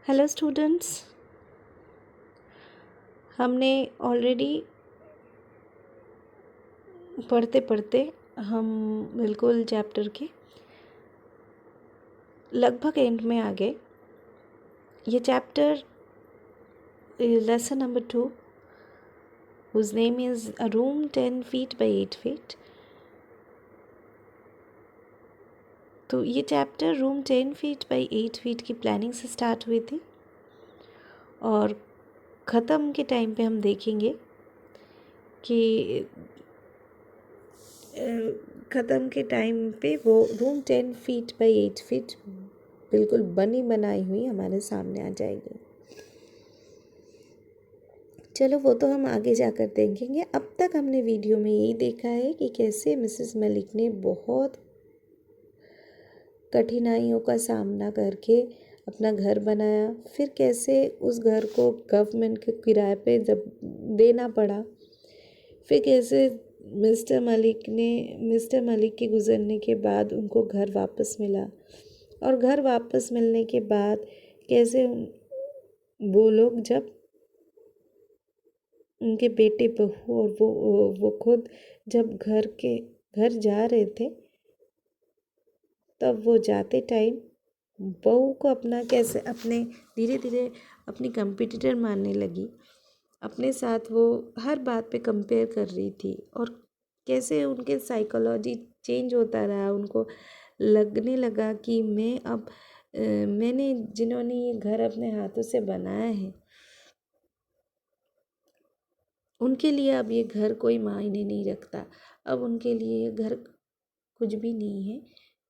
Hello students, हमने already पढ़ते पढ़ते हम बिल्कुल चैप्टर के लगभग एंड में आ गए। ये chapter lesson number 2 whose name is A Room 10 Feet by 8 Feet। तो ये chapter room 10 feet by 8 feet की प्लानिंग से स्टार्ट हुई थी और ख़त्म के टाइम पे हम देखेंगे कि ख़त्म के टाइम पे वो रूम 10 फीट बाई 8 फीट बिल्कुल बनी बनाई हुई हमारे सामने आ जाएगी। चलो वो तो हम आगे जाकर देखेंगे। अब तक हमने वीडियो में यही देखा है कि कैसे मिसेस मलिक ने बहुत कठिनाइयों का सामना करके अपना घर बनाया, फिर कैसे उस घर को गवर्नमेंट के किराए पे जब देना पड़ा, फिर कैसे मिस्टर मलिक के गुज़रने के बाद उनको घर वापस मिला और घर वापस मिलने के बाद कैसे वो लोग जब उनके बेटे बहू और वो खुद जब घर जा रहे थे तब वो जाते टाइम बहू को अपना कैसे अपने धीरे धीरे अपनी कंपटीटर मानने लगी, अपने साथ वो हर बात पे कंपेयर कर रही थी और कैसे उनके साइकोलॉजी चेंज होता रहा। उनको लगने लगा कि मैंने जिन्होंने ये घर अपने हाथों से बनाया है उनके लिए अब ये घर कोई मायने नहीं रखता। अब उनके लिए ये घर कुछ भी नहीं है,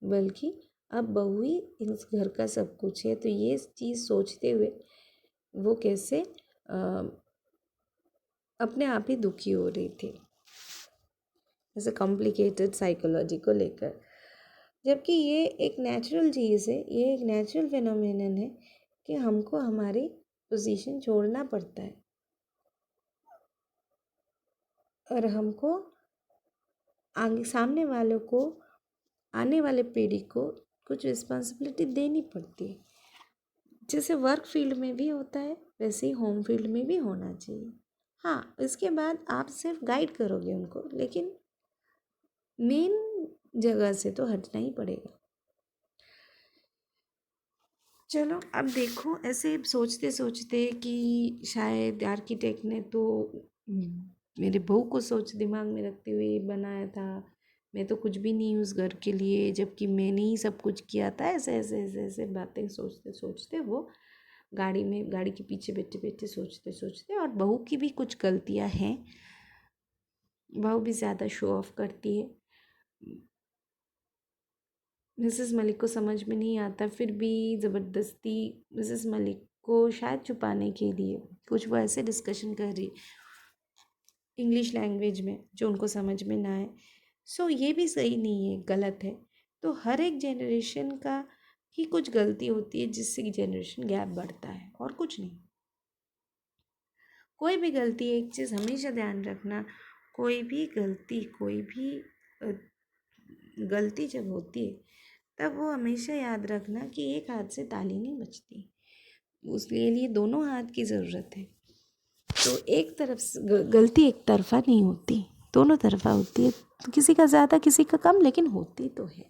बल्कि अब बहू ही इस घर का सब कुछ है। तो ये चीज़ सोचते हुए वो कैसे अपने आप ही दुखी हो रही थी, ऐसे कॉम्प्लिकेटेड साइकोलॉजी को लेकर। जबकि ये एक नेचुरल चीज़ है, ये एक नेचुरल फिनोमिनन है कि हमको हमारी पोजीशन छोड़ना पड़ता है और हमको आगे सामने वालों को, आने वाले पीढ़ी को कुछ रिस्पॉन्सिबिलिटी देनी पड़ती है। जैसे वर्क फील्ड में भी होता है वैसे ही होम फील्ड में भी होना चाहिए। हाँ, इसके बाद आप सिर्फ गाइड करोगे उनको, लेकिन मेन जगह से तो हटना ही पड़ेगा। चलो अब देखो, ऐसे सोचते सोचते कि शायद आर्किटेक्ट ने तो मेरे बहू को सोच दिमाग में रखते हुए बनाया था, मैं तो कुछ भी नहीं हूँ उस घर के लिए, जबकि मैंने ही सब कुछ किया था। ऐसे ऐसे ऐसे ऐसे बातें सोचते सोचते वो गाड़ी के पीछे बैठे बैठे सोचते सोचते, और बहू की भी कुछ गलतियाँ हैं, बहू भी ज़्यादा शो ऑफ करती है। मिसेस मलिक को समझ में नहीं आता, फिर भी ज़बरदस्ती मिसेस मलिक को शायद छुपाने के लिए कुछ वो ऐसे डिस्कशन कर रही इंग्लिश लैंग्वेज में जो उनको समझ में ना आए। सो ये भी सही नहीं है, गलत है। तो हर एक जनरेशन का ही कुछ गलती होती है जिससे जनरेशन गैप बढ़ता है, और कुछ नहीं। कोई भी गलती, एक चीज़ हमेशा ध्यान रखना, कोई भी गलती जब होती है तब वो हमेशा याद रखना कि एक हाथ से ताली नहीं बजती, उसके लिए दोनों हाथ की ज़रूरत है। तो एक तरफ से गलती एक तरफा नहीं होती, दोनों तरफा होती है, तो किसी का ज़्यादा किसी का कम, लेकिन होती तो है।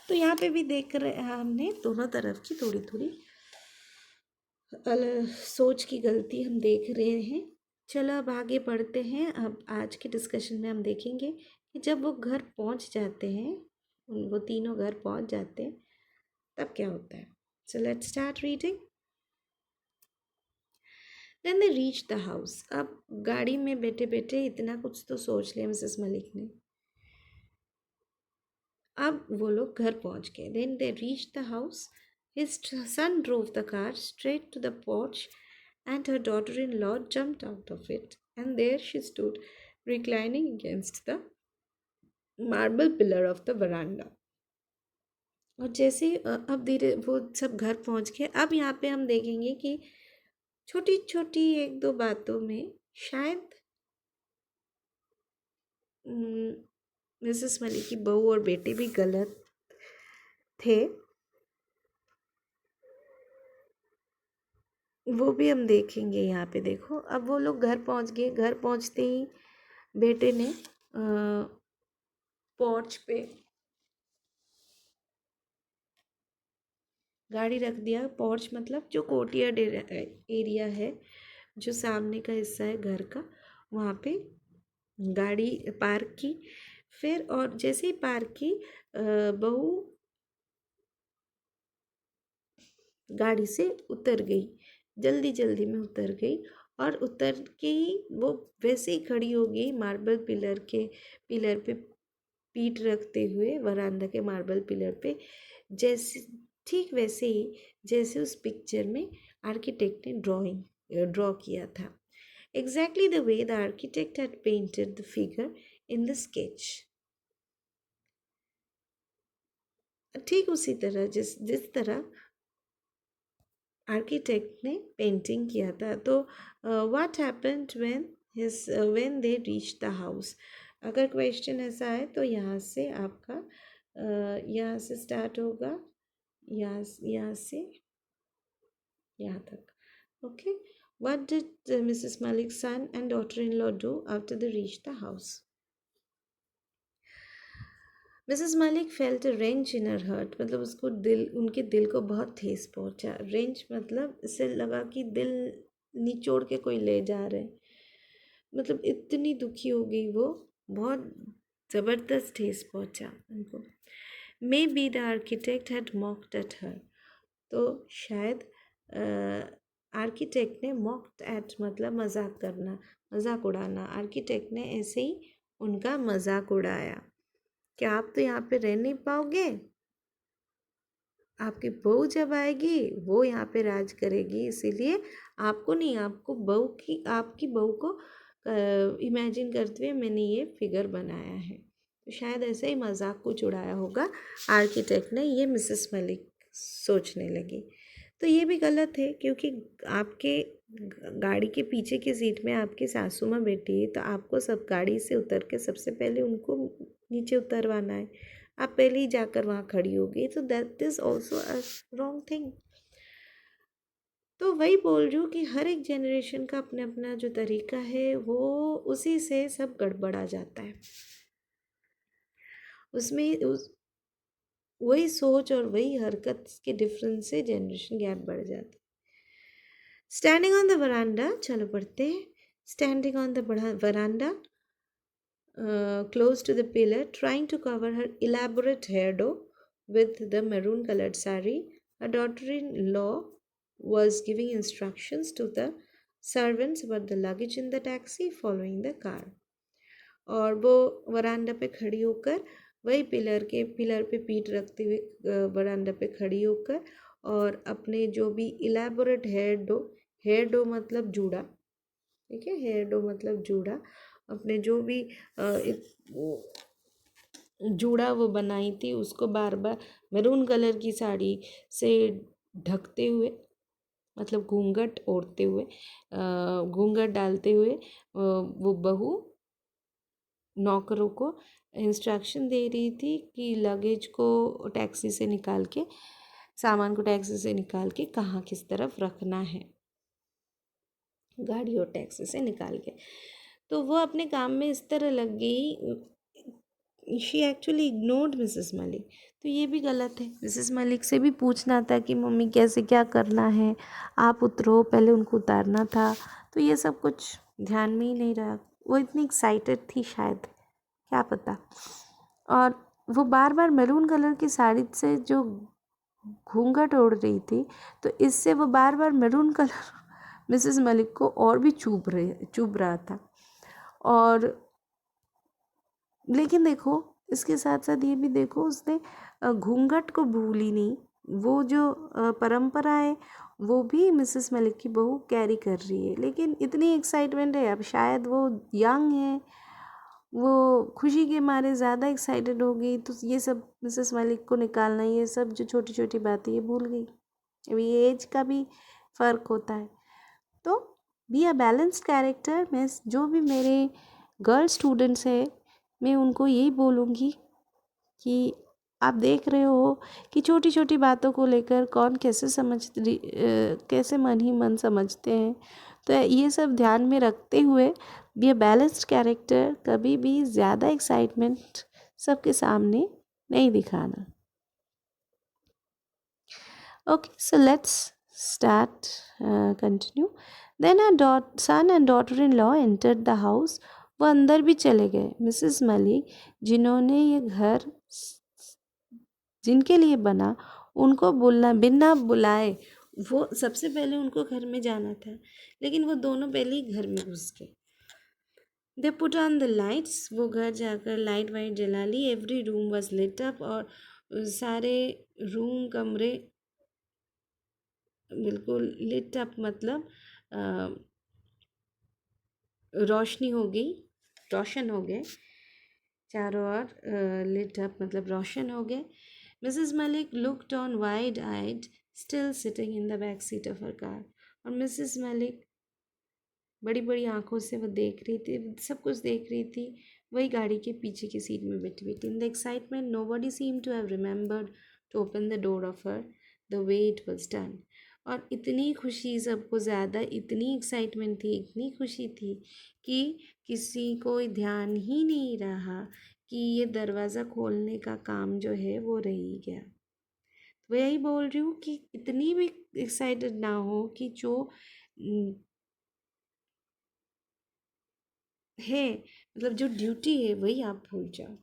तो यहाँ पे भी देख रहे हमने दोनों तरफ की थोड़ी थोड़ी सोच की गलती हम देख रहे हैं। चलो अब आगे बढ़ते हैं। अब आज के डिस्कशन में हम देखेंगे कि जब वो घर पहुंच जाते हैं, वो तीनों घर पहुंच जाते हैं, तब क्या होता है। So let's start reading. Then they reach the house. अब गाड़ी में बैठे बैठे इतना कुछ तो सोच लिया मिसेस मलिक ने। अब वो लोग घर पहुंच गए। Then they reach the house. His son drove the car straight to the porch, and her daughter-in-law jumped out of it, and there she stood, reclining against the marble pillar of the veranda. और जैसे अब धीरे वो सब घर पहुंच गए। अब यहाँ पे हम देखेंगे कि छोटी छोटी एक दो बातों में शायद मिसेस मलिक की बहू और बेटे भी गलत थे। वो भी हम देखेंगे। यहाँ पे देखो, अब वो लोग घर पहुँच गए। घर पहुँचते ही बेटे ने पोर्च पे गाड़ी रख दिया। पोर्च मतलब जो कोर्टयार्ड एरिया है, जो सामने का हिस्सा है घर का, वहाँ पे गाड़ी पार्क की। फिर और जैसे ही पार्क की, बहू गाड़ी से उतर गई, जल्दी जल्दी में उतर गई। और उतर के ही वो वैसे ही खड़ी हो गई मार्बल पिलर पे पीठ रखते हुए, वरांडा के मार्बल पिलर पे, जैसे ठीक वैसे ही जैसे उस पिक्चर में आर्किटेक्ट ने ड्रॉ किया था। Exactly the way the architect had painted the figure in the sketch. ठीक उसी तरह जिस जिस तरह आर्किटेक्ट ने पेंटिंग किया था। तो what happened when they reach the house. अगर क्वेश्चन ऐसा है तो यहाँ से आपका यहाँ से स्टार्ट होगा, यहाँ से यहाँ तक। Okay, what did Mrs Malik's son and daughter-in-law do after they reached the house? Mrs Malik felt a wrench in her heart, मतलब उसको उनके दिल को बहुत ठेस पहुंचा। रेंच मतलब इससे लगा कि दिल निचोड़ के कोई ले जा रहे, मतलब इतनी दुखी हो गई वो, बहुत ज़बरदस्त ठेस पहुंचा उनको। May be the architect had mocked at her, तो शायद आर्किटेक्ट ने मॉक्ड एट मतलब मजाक करना, मजाक उड़ाना। आर्किटेक्ट ने ऐसे ही उनका मजाक उड़ाया कि आप तो यहाँ पे रह नहीं पाओगे, आपकी बहू जब आएगी वो यहाँ पे राज करेगी, इसीलिए आपको नहीं, आपकी बहू को इमेजिन करते हुए मैंने ये फिगर बनाया है। तो शायद ऐसे ही मजाक कुछ उड़ाया होगा आर्किटेक्ट ने, ये मिसेस मलिक सोचने लगी। तो ये भी गलत है, क्योंकि आपके गाड़ी के पीछे की सीट में आपकी सासू माँ बैठी है, तो आपको सब गाड़ी से उतर के सबसे पहले उनको नीचे उतरवाना है। आप पहले ही जाकर वहाँ खड़ी हो गई, तो that is also a wrong thing. तो वही बोल रही हूँ कि हर एक जनरेशन का अपना अपना जो तरीका है, वो उसी से सब गड़बड़ा जाता है। उसमें वही सोच और वही हरकत के डिफरेंस से जनरेशन गैप बढ़ जाता है। स्टैंडिंग ऑन द वरांडा, चलो पढ़ते हैं। Standing on the veranda, close to the pillar, trying to cover her elaborate hairdo with the maroon colored sari, her daughter-in-law was giving instructions to the servants about the luggage in the taxi following the car. और वो वरांडा पे खड़ी होकर, वही pillar पे पीठ रखते हुए वरांडा पे खड़ी होकर, और अपने जो भी इलेबोरेट हेयर डो मतलब जूड़ा, ठीक है, हेयर डो मतलब जूड़ा, अपने जो भी जूड़ा वो बनाई थी उसको बार बार मैरून कलर की साड़ी से ढकते हुए, मतलब घूंघट ओढ़ते हुए, घूंघट डालते हुए, वो बहू नौकरों को इंस्ट्रक्शन दे रही थी कि लगेज को टैक्सी से निकाल के, सामान को टैक्सी से निकाल के कहाँ किस तरफ रखना है, गाड़ी और टैक्सी से निकाल के। तो वो अपने काम में इस तरह लग गई, she actually ignored Mrs Malik. तो ये भी गलत है। मिसेस मलिक से भी पूछना था कि मम्मी कैसे क्या करना है, आप उतरो, पहले उनको उतारना था। तो ये सब कुछ ध्यान में ही नहीं रहा, वो इतनी एक्साइटेड थी शायद, क्या पता। और वो बार बार मैरून कलर की साड़ी से जो घूंघट ओढ़ रही थी, तो इससे वो बार बार मैरून कलर मिसेस मलिक को और भी चुभ रहा था। और लेकिन देखो, इसके साथ साथ ये भी देखो, उसने घूंघट को भूली नहीं। वो जो परंपरा है वो भी मिसेस मलिक की बहू कैरी कर रही है, लेकिन इतनी एक्साइटमेंट है, अब शायद वो यंग है, वो खुशी के मारे ज़्यादा एक्साइटेड हो गई, तो ये सब मिसेस मलिक को निकालना, ये सब जो छोटी छोटी बातें ये भूल गई। अभी एज का भी फ़र्क होता है। तो बी अ बैलेंस्ड कैरेक्टर। मैं जो भी मेरे गर्ल स्टूडेंट्स हैं, मैं उनको यही बोलूँगी कि आप देख रहे हो कि छोटी छोटी बातों को लेकर कौन कैसे मन ही मन समझते हैं। तो ये सब ध्यान में रखते हुए ये बैलेंस्ड कैरेक्टर कभी भी ज़्यादा एक्साइटमेंट सबके सामने नहीं दिखाना। Okay, so let's start, continue. Then our son and daughter-in-law entered the house. वो अंदर भी चले गए। मिसेस मलिक जिन्होंने ये घर जिनके लिए बना, उनको बिना बुलाए वो सबसे पहले उनको घर में जाना था, लेकिन वो दोनों पहले ही घर में घुस गए। They put on the lights, वो घर जाकर लाइट वाइट जला ली। Every room was lit up, और सारे रूम कमरे बिल्कुल लिट अप मतलब रोशनी हो गई, रोशन हो गए चारों ओर। लिट अप मतलब रोशन हो गए। Mrs Malik looked on wide eyed still sitting in the back seat of her car. और मिसेस मलिक बड़ी बड़ी आंखों से वो देख रही थी, सब कुछ देख रही थी, वही गाड़ी के पीछे की सीट में बैठी हुई थी। In the excitement nobody seem to have remembered to open the door of her the way it was done. और इतनी खुशी सबको ज़्यादा, इतनी एक्साइटमेंट थी, इतनी खुशी थी कि किसी को ध्यान ही नहीं रहा कि ये दरवाज़ा खोलने का काम जो है वो रह ही गया। तो यही बोल रही हूँ कि इतनी भी एक्साइटेड ना हो कि जो है, मतलब जो ड्यूटी है वही आप भूल जाओ।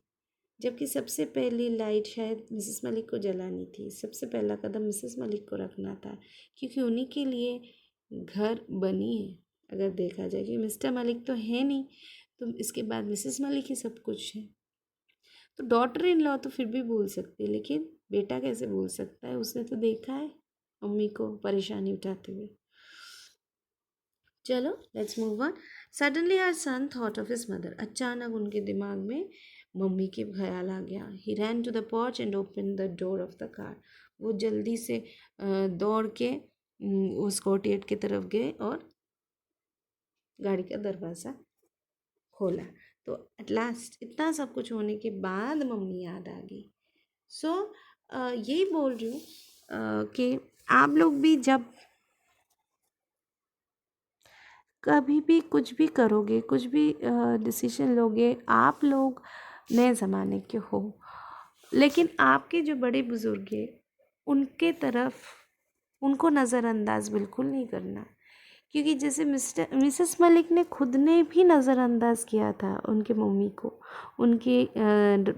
जबकि सबसे पहली लाइट शायद मिसेस मलिक को जलानी थी, सबसे पहला कदम मिसेस मलिक को रखना था, क्योंकि उन्हीं के लिए घर बनी है। अगर देखा जाए कि मिस्टर मलिक तो है नहीं, तो इसके बाद मिसेस मलिक ही सब कुछ है। तो डॉटर इन लॉ तो फिर भी भूल सकती है, लेकिन बेटा कैसे भूल सकता है? उसने तो देखा है मम्मी को परेशानी उठाते हुए। चलो let's move on. Suddenly our son thought of his mother. अचानक उनके दिमाग में मम्मी के ख्याल आ गया। He ran to the porch and open the door of the car. वो जल्दी से दौड़ के उस कोर्टयार्ड की तरफ गए और गाड़ी का दरवाज़ा खोला। तो एट लास्ट इतना सब कुछ होने के बाद मम्मी याद आ गई। सो यही बोल रही हूँ कि आप लोग भी जब कभी भी कुछ भी करोगे, कुछ भी डिसीजन लोगे, आप लोग नए ज़माने के हो, लेकिन आपके जो बड़े बुज़ुर्ग हैं उनके तरफ उनको नज़रअंदाज बिल्कुल नहीं करना। क्योंकि जैसे मिसेस मलिक ने खुद ने भी नज़रअंदाज किया था उनके मम्मी को, उनकी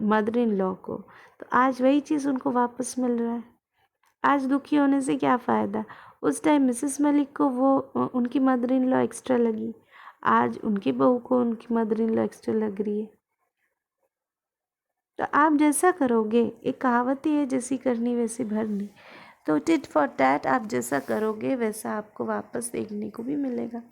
मदर इन लॉ को, तो आज वही चीज़ उनको वापस मिल रहा है। आज दुखी होने से क्या फ़ायदा? उस टाइम मिसेस मलिक को वो उनकी मदर इन लॉ एक्स्ट्रा लगी, आज उनकी बहू को उनकी मदर इन लॉ एक्स्ट्रा लग रही है। तो आप जैसा करोगे, एक कहावत ही है, जैसी करनी वैसी भरनी। तो टिट फॉर टैट, आप जैसा करोगे वैसा आपको वापस देखने को भी मिलेगा।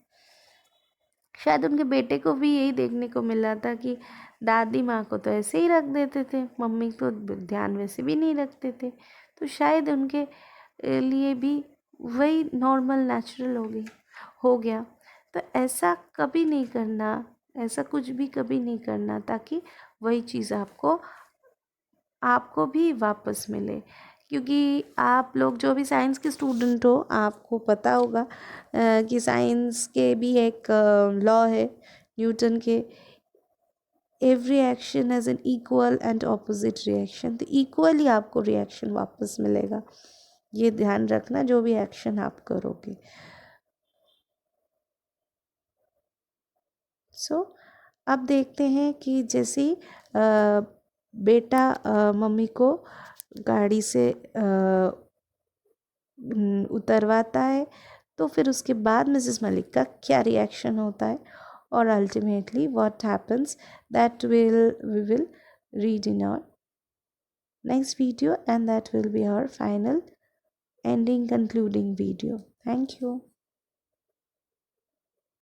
शायद उनके बेटे को भी यही देखने को मिला था कि दादी माँ को तो ऐसे ही रख देते थे, मम्मी को ध्यान वैसे भी नहीं रखते थे, तो शायद उनके लिए भी वही नॉर्मल नेचुरल हो गया। तो ऐसा कभी नहीं करना, ऐसा कुछ भी कभी नहीं करना, ताकि वही चीज़ आपको भी वापस मिले। क्योंकि आप लोग जो भी साइंस के स्टूडेंट हो, आपको पता होगा कि साइंस के भी एक लॉ है न्यूटन के, every action has an equal and opposite reaction. तो इक्वली आपको रिएक्शन वापस मिलेगा, ये ध्यान रखना जो भी एक्शन आप करोगे। सो अब देखते हैं कि जैसे ही बेटा मम्मी को गाड़ी से उतरवाता है, तो फिर उसके बाद मिसेस मलिक का क्या रिएक्शन होता है, और ultimately what happens, that we will read in our next video, and that will be our final ending concluding video. Thank you.